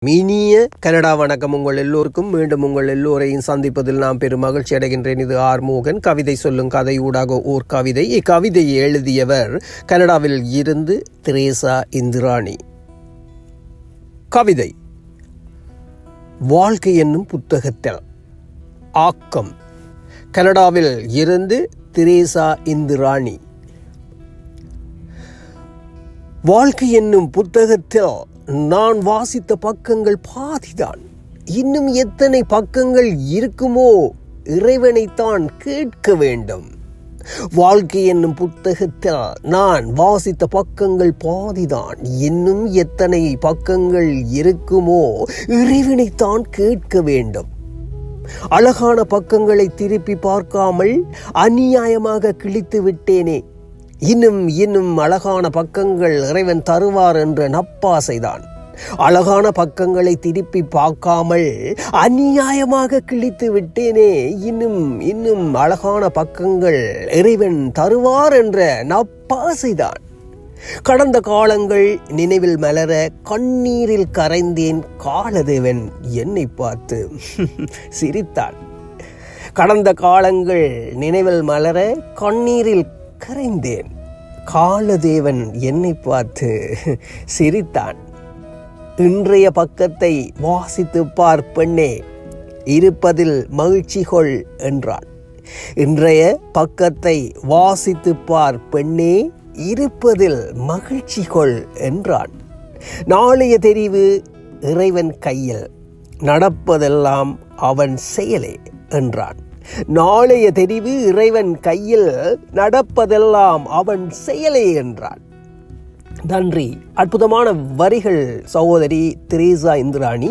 இனிய கனடா வணக்கம். உங்கள் எல்லோருக்கும் மீண்டும் உங்கள் எல்லோரையும் சந்திப்பதில் நான் பெரும் மகிழ்ச்சி அடைகின்றேன். இது ஆர்மோகன். கவிதை சொல்லும் கதை ஊடாக ஓர் கவிதை. இக்கவிதையை எழுதியவர் கனடாவில் இருந்து தெரேசா இந்திராணி. கவிதை வாழ்க்கை என்னும் புத்தகத்தில். ஆக்கம் கனடாவில் இருந்து தெரேசா இந்திராணி. வாழ்க்கை என்னும் புத்தகத்தில் நான் வாசித்த பக்கங்கள் பாதிதான். இன்னும் எத்தனை பக்கங்கள் இருக்குமோ இறைவனைத்தான் கேட்க வேண்டும். வாழ்க்கை என்னும் புத்தகத்தில் நான் வாசித்த பக்கங்கள் பாதிதான். இன்னும் எத்தனை பக்கங்கள் இருக்குமோ இறைவனைத்தான் கேட்க வேண்டும். அழகான பக்கங்களை திருப்பி பார்க்காமல் அநியாயமாக கிழித்து விட்டேனே. இன்னும் அழகான பக்கங்கள் இறைவன் தருவார் என்ற நப்பாசைதான். அழகான பக்கங்களை திருப்பி பார்க்காமல் அநியாயமாக கிழித்து விட்டேனே. இன்னும் அழகான பக்கங்கள் இறைவன் தருவார் என்ற நப்பாசைதான். கடந்த காலங்கள் நினைவில் மலர கண்ணீரில் கரைந்தேன். காலதேவன் என்னை பார்த்து சிரித்தான். கடந்த காலங்கள் நினைவில் மலர கண்ணீரில் கரைந்தேன். காலதேவன் என்னை பார்த்து சிரித்தான். இன்றைய பக்கத்தை வாசித்து பார் பெண்ணே, இருப்பதில் மகிழ்ச்சி கொள் என்றான். இன்றைய பக்கத்தை வாசித்து பார் பெண்ணே, இருப்பதில் மகிழ்ச்சி கொள் என்றான். நாளைய தெரிவு இறைவன் கையில், நடப்பதெல்லாம் அவன் செயலே என்றான். நாளைய தெரிவு இறைவன் கையில், நடப்பதெல்லாம் அவன் செயலே என்றான். நன்றி. அற்புதமான வரிகள் சகோதரி தெரேசா இந்திராணி.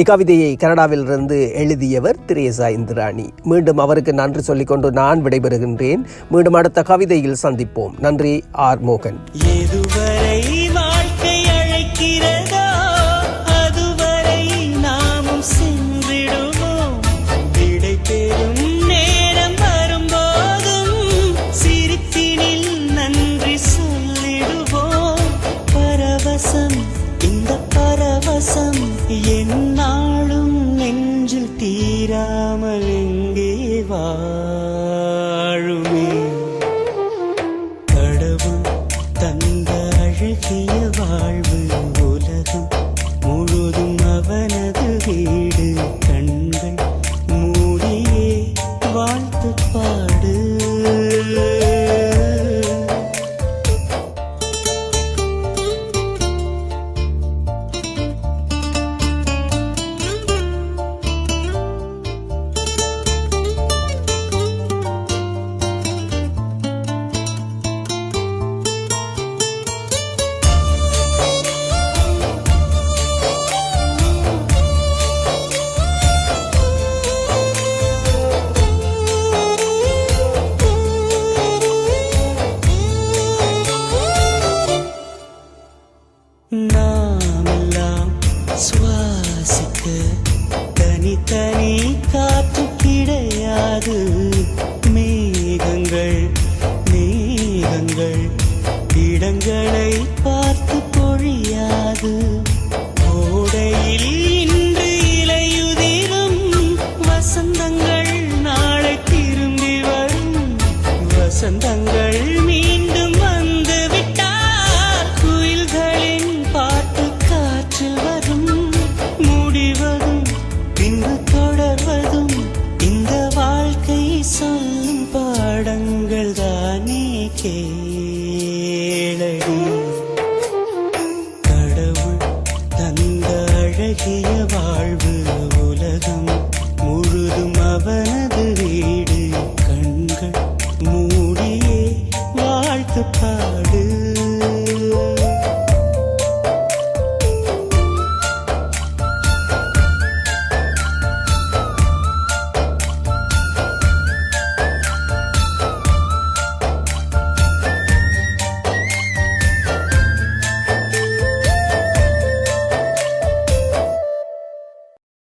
இக்கவிதையை கனடாவிலிருந்து எழுதியவர் தெரேசா இந்திராணி. மீண்டும் அவருக்கு நன்றி சொல்லிக்கொண்டு நான் விடைபெறுகின்றேன். மீண்டும் அடுத்த கவிதையில் சந்திப்போம். நன்றி. ஆர்மோகன். எதுவரை வாழ்க்கை அழைக்கிறதோ அதுவரை நாமும் சென்றிடுவோம். விடை பெறும் நேரம் வரும்போதும் சிரிப்பினில் நன்றி சொல்லிடுவோம். பரவசம், இந்த பரவசம் எந்நாளும் நெஞ்சில் தீராமல் எங்கே வாழுமே. கடவுள் தந்த அழகிய வாழ்வு உலகம் முழுதும் அவனது வீடு. கண்கள் மூடியே வாழ்த்து பாடு. நாமெல்லாம் சுவாசிக்க தனித்தனி காற்று கிடையாது. மேகங்கள் இடங்களை பார்த்து பொழியாது. கோடையில் இன்று இலையுதிரும், வசந்தங்கள் நாளை திரும்பி வரும். வசந்தங்கள் மீண்டும் வந்து விட்டார். குயில்களின் பாட்டு காற்றில் வரும். முடிவதும் பின்பு தொடர்வதும் இந்த வாழ்க்கை சொல்லும் பாடங்கள் தானே கே